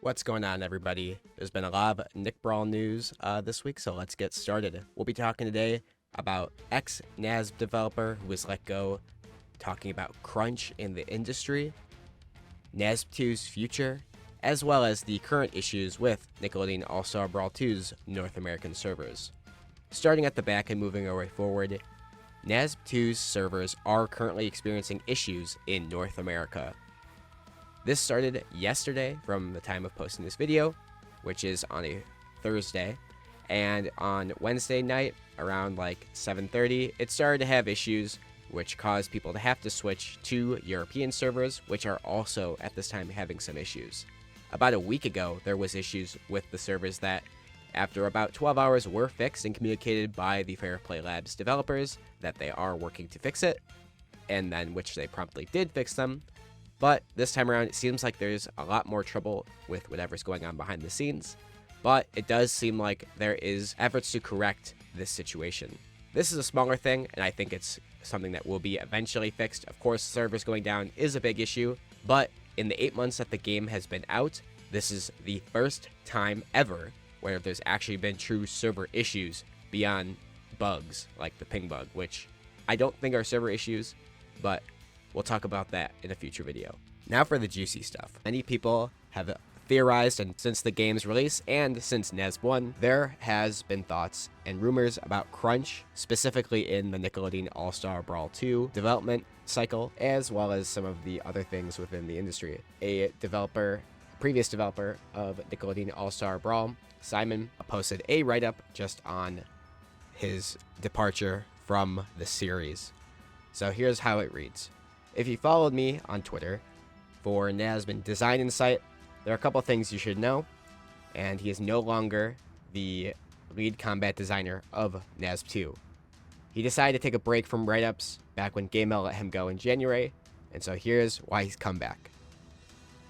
What's going on, everybody? There's been a lot of Nick Brawl news this week, so let's get started. We'll be talking today about ex-NASB developer who was let go, talking about crunch in the industry, NASB 2's future, as well as the current issues with Nickelodeon All Star Brawl 2's North American servers. Starting at the back and moving our way forward, NASB 2's servers are currently experiencing issues in North America. This started yesterday from the time of posting this video, which is on a Thursday, and on Wednesday night around like 7:30, it started to have issues which caused people to have to switch to European servers, which are also at this time having some issues. About a week ago, there was issues with the servers that after about 12 hours were fixed and communicated by the Fair Play Labs developers that they are working to fix it, and then which they promptly did fix them. But this time around, it seems like there's a lot more trouble with whatever's going on behind the scenes. But it does seem like there is efforts to correct this situation. This is a smaller thing, and I think it's something that will be eventually fixed. Of course, servers going down is a big issue, but in the 8 months that the game has been out, this is the first time ever where there's actually been true server issues beyond bugs, like the ping bug, which I don't think are server issues, but we'll talk about that in a future video. Now for the juicy stuff. Many people have theorized, and since the game's release and since NASB 1, there has been thoughts and rumors about crunch, specifically in the Nickelodeon All Star Brawl 2 development cycle, as well as some of the other things within the industry. Previous developer of Nickelodeon All Star Brawl, Simon, posted a write-up just on his departure from the series. So here's how it reads. If you followed me on Twitter for NASB Design Insight, there are a couple things you should know, and he is no longer the lead combat designer of NASB 2. He decided to take a break from write-ups back when GameMail let him go in January, and so here's why he's come back.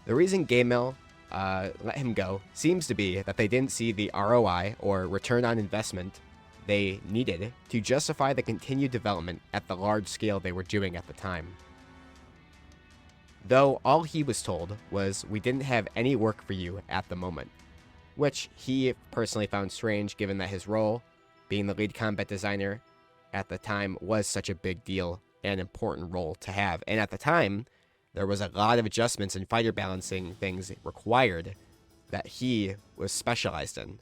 The reason GameMail let him go seems to be that they didn't see the ROI, or return on investment, they needed to justify the continued development at the large scale they were doing at the time. Though all he was told was, "We didn't have any work for you at the moment," which he personally found strange given that his role, being the lead combat designer at the time, was such a big deal and important role to have. And at the time, there was a lot of adjustments and fighter balancing things required that he was specialized in.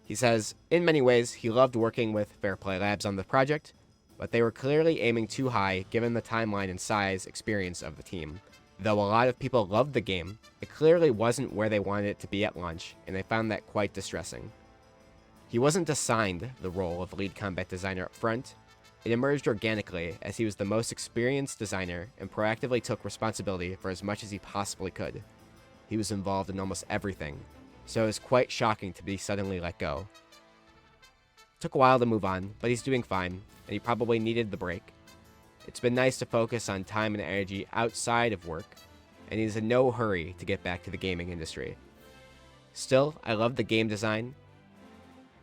He says, in many ways, he loved working with Fair Play Labs on the project, but they were clearly aiming too high given the timeline and size experience of the team. Though a lot of people loved the game, it clearly wasn't where they wanted it to be at launch, and they found that quite distressing. He wasn't assigned the role of lead combat designer up front. It emerged organically as he was the most experienced designer and proactively took responsibility for as much as he possibly could. He was involved in almost everything, so it was quite shocking to be suddenly let go. Took a while to move on, but he's doing fine, and he probably needed the break. It's been nice to focus on time and energy outside of work, and he's in no hurry to get back to the gaming industry. Still, I love the game design,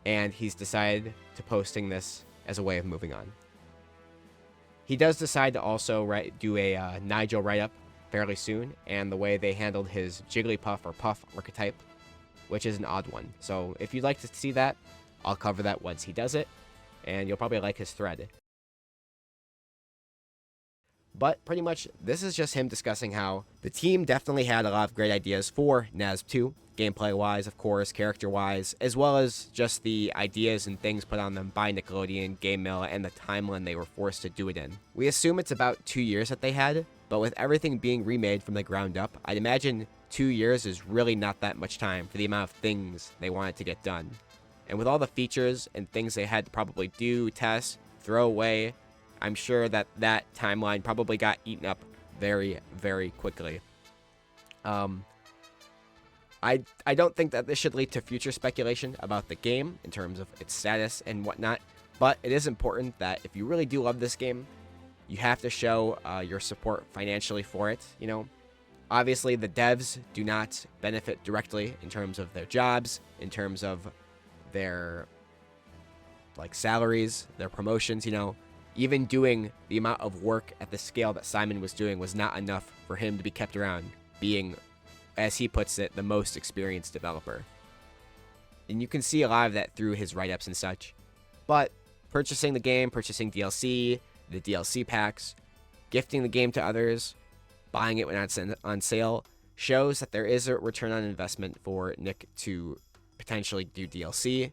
and he's decided to posting this as a way of moving on. He does decide to also do a Nigel write-up fairly soon, and the way they handled his Jigglypuff or Puff archetype, which is an odd one. So if you'd like to see that, I'll cover that once he does it, and you'll probably like his thread. But pretty much, this is just him discussing how the team definitely had a lot of great ideas for NASB 2, gameplay-wise, of course, character-wise, as well as just the ideas and things put on them by Nickelodeon, GameMail, and the timeline they were forced to do it in. We assume it's about 2 years that they had, but with everything being remade from the ground up, I'd imagine 2 years is really not that much time for the amount of things they wanted to get done. And with all the features and things they had to probably do, test, throw away, I'm sure that timeline probably got eaten up very, very quickly. I don't think that this should lead to future speculation about the game in terms of its status and whatnot, but it is important that if you really do love this game, you have to show your support financially for it. You know, obviously the devs do not benefit directly in terms of their jobs, in terms of their salaries, their promotions. You know, even doing the amount of work at the scale that Simon was doing was not enough for him to be kept around, being as he puts it, the most experienced developer. And you can see a lot of that through his write-ups and such. But purchasing the game, purchasing DLC, the DLC packs, gifting the game to others, buying it when it's on sale, shows that there is a return on investment for Nick to potentially do DLC,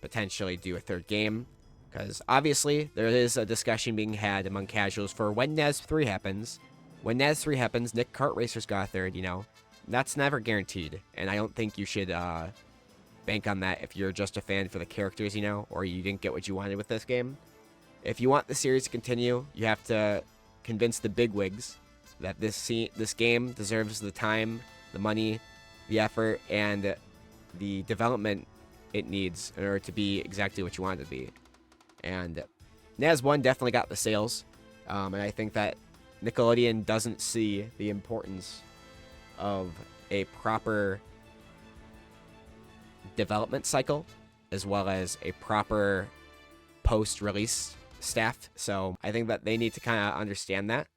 potentially do a third game. Because obviously, there is a discussion being had among casuals for when NAS 3 happens. When NAS 3 happens, Nick Kart Racer's got a third, That's never guaranteed. And I don't think you should bank on that if you're just a fan for the characters, or you didn't get what you wanted with this game. If you want the series to continue, you have to convince the bigwigs that this game deserves the time, the money, the effort, and the development it needs in order to be exactly what you want it to be. And NAS 1 definitely got the sales, and I think that Nickelodeon doesn't see the importance of a proper development cycle as well as a proper post-release staff. So I think that they need to kind of understand that.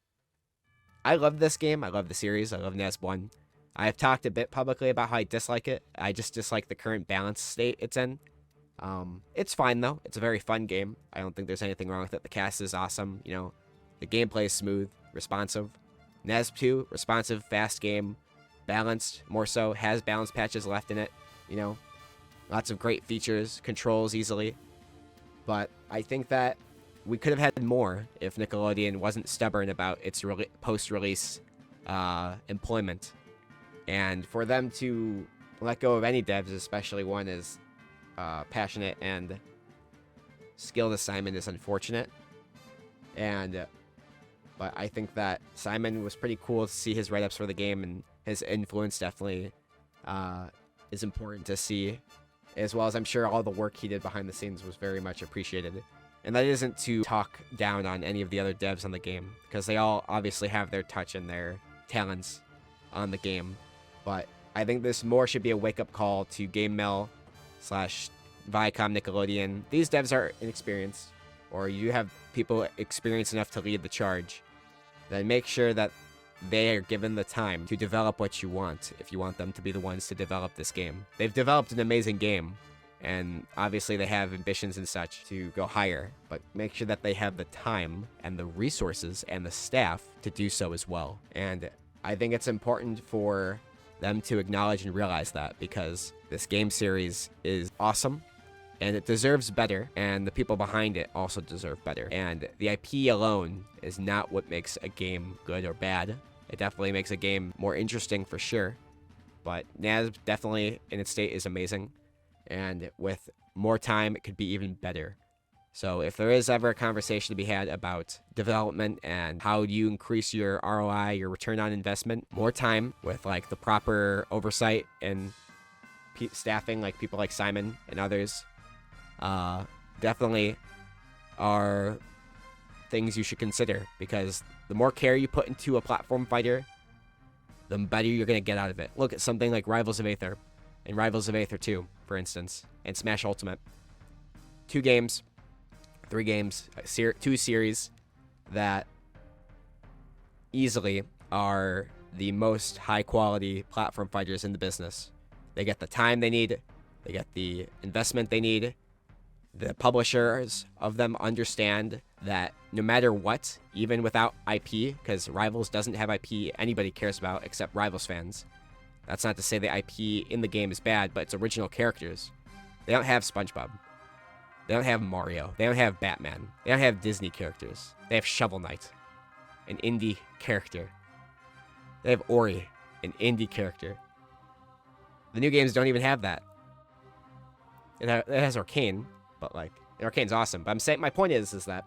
I love this game. I love the series. I love NAS 1. I have talked a bit publicly about how I dislike it. I just dislike the current balance state it's in. It's fine, though. It's a very fun game. I don't think there's anything wrong with it. The cast is awesome. The gameplay is smooth, responsive. NAS 2, responsive, fast game, balanced, more so, has balance patches left in it. Lots of great features, controls easily. But I think that we could have had more if Nickelodeon wasn't stubborn about its post-release employment. And for them to let go of any devs, especially one as passionate and skilled as Simon, is unfortunate. But I think that Simon was pretty cool to see his write-ups for the game, and his influence definitely is important to see, as well as I'm sure all the work he did behind the scenes was very much appreciated. And that isn't to talk down on any of the other devs on the game, because they all obviously have their touch and their talents on the game. But I think this more should be a wake-up call to GameMail / Viacom Nickelodeon. These devs are inexperienced, or you have people experienced enough to lead the charge. Then make sure that they are given the time to develop what you want, if you want them to be the ones to develop this game. They've developed an amazing game, and obviously they have ambitions and such to go higher, but make sure that they have the time and the resources and the staff to do so as well. And I think it's important for them to acknowledge and realize that, because this game series is awesome and it deserves better, and the people behind it also deserve better. And the IP alone is not what makes a game good or bad. It definitely makes a game more interesting for sure, but NAS definitely in its state is amazing, and with more time it could be even better. So if there is ever a conversation to be had about development and how do you increase your ROI, your return on investment, more time with like the proper oversight and staffing, like people like Simon and others, definitely are things you should consider, because the more care you put into a platform fighter, the better you're going to get out of it. Look at something like Rivals of Aether and Rivals of Aether 2, for instance, and Smash Ultimate. 2 games, 3 games, 2 series that easily are the most high-quality platform fighters in the business. They get the time they need, they get the investment they need. The publishers of them understand that no matter what, even without IP, because Rivals doesn't have IP anybody cares about except Rivals fans. That's not to say the IP in the game is bad, but it's original characters. They don't have SpongeBob. They don't have Mario. They don't have Batman. They don't have Disney characters. They have Shovel Knight, an indie character. They have Ori, an indie character. The new games don't even have that. It has Arcane, but like, Arcane's awesome. But I'm saying, my point is that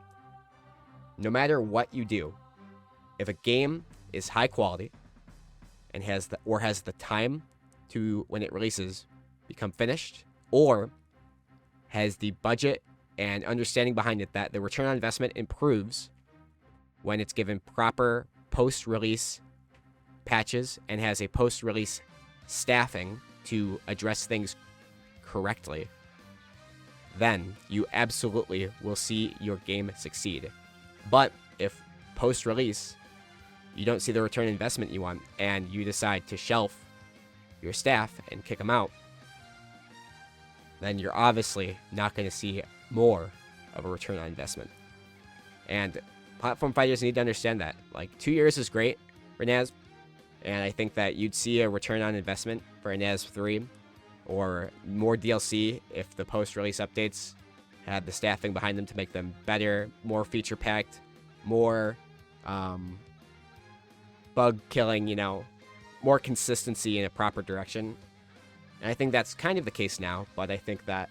no matter what you do, if a game is high quality and has the time to, when it releases, become finished, or has the budget and understanding behind it that the return on investment improves when it's given proper post-release patches and has a post-release staffing to address things correctly, then you absolutely will see your game succeed. But if post-release you don't see the return on investment you want and you decide to shelf your staff and kick them out, then you're obviously not going to see more of a return on investment. And platform fighters need to understand that. Like, 2 years is great for NASB, and I think that you'd see a return on investment for a NASB 3 or more DLC if the post-release updates had the staffing behind them to make them better, more feature-packed, more bug-killing, more consistency in a proper direction. And I think that's kind of the case now, but I think that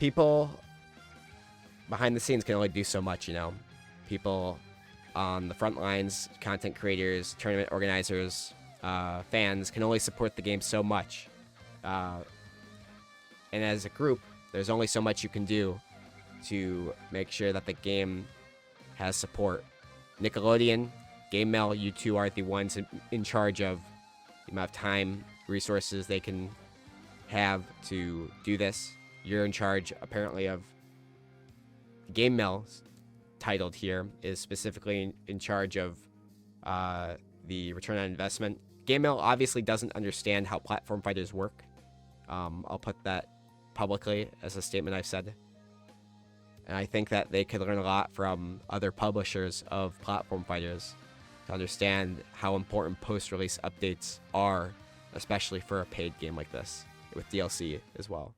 people behind the scenes can only do so much, People on the front lines, content creators, tournament organizers, fans can only support the game so much. And as a group, there's only so much you can do to make sure that the game has support. Nickelodeon, Game Mail, you two are the ones in charge of the amount of time, resources they can have to do this. You're in charge, apparently, of Game Mail, titled here, is specifically in charge of the return on investment. Game Mail obviously doesn't understand how platform fighters work. I'll put that publicly as a statement I've said. And I think that they could learn a lot from other publishers of platform fighters to understand how important post-release updates are, especially for a paid game like this, with DLC as well.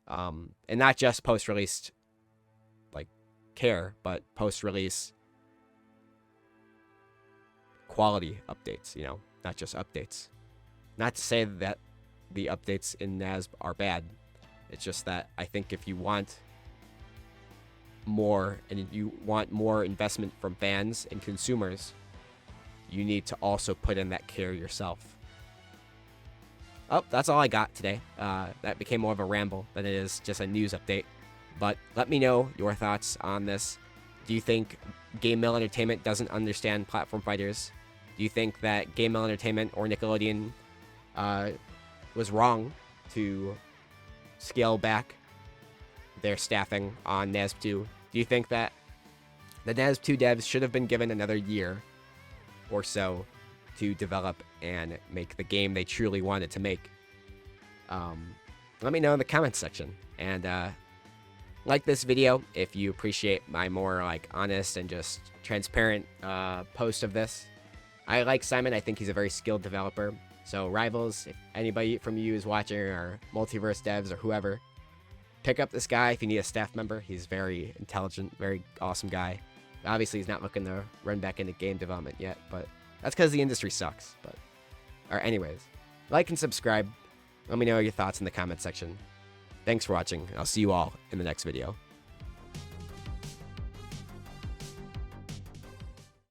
And not just post-release care, but post-release quality updates, not just updates. Not to say that the updates in NASB are bad. It's just that I think if you want more and you want more investment from fans and consumers, you need to also put in that care yourself. Oh, that's all I got today. That became more of a ramble than it is just a news update. But let me know your thoughts on this. Do you think Game Mail Entertainment doesn't understand platform fighters? Do you think that Game Mail Entertainment or Nickelodeon was wrong to scale back their staffing on NASB 2? Do you think that the NASB 2 devs should have been given another year or so to develop and make the game they truly wanted to make? Let me know in the comments section. And like this video if you appreciate my more honest and just transparent post of this. I like Simon. I think he's a very skilled developer. So Rivals, if anybody from you is watching, or Multiverse devs or whoever, pick up this guy if you need a staff member. He's very intelligent, very awesome guy. Obviously, he's not looking to run back into game development yet, but that's because the industry sucks. Anyways, like and subscribe. Let me know your thoughts in the comment section. Thanks for watching. I'll see you all in the next video.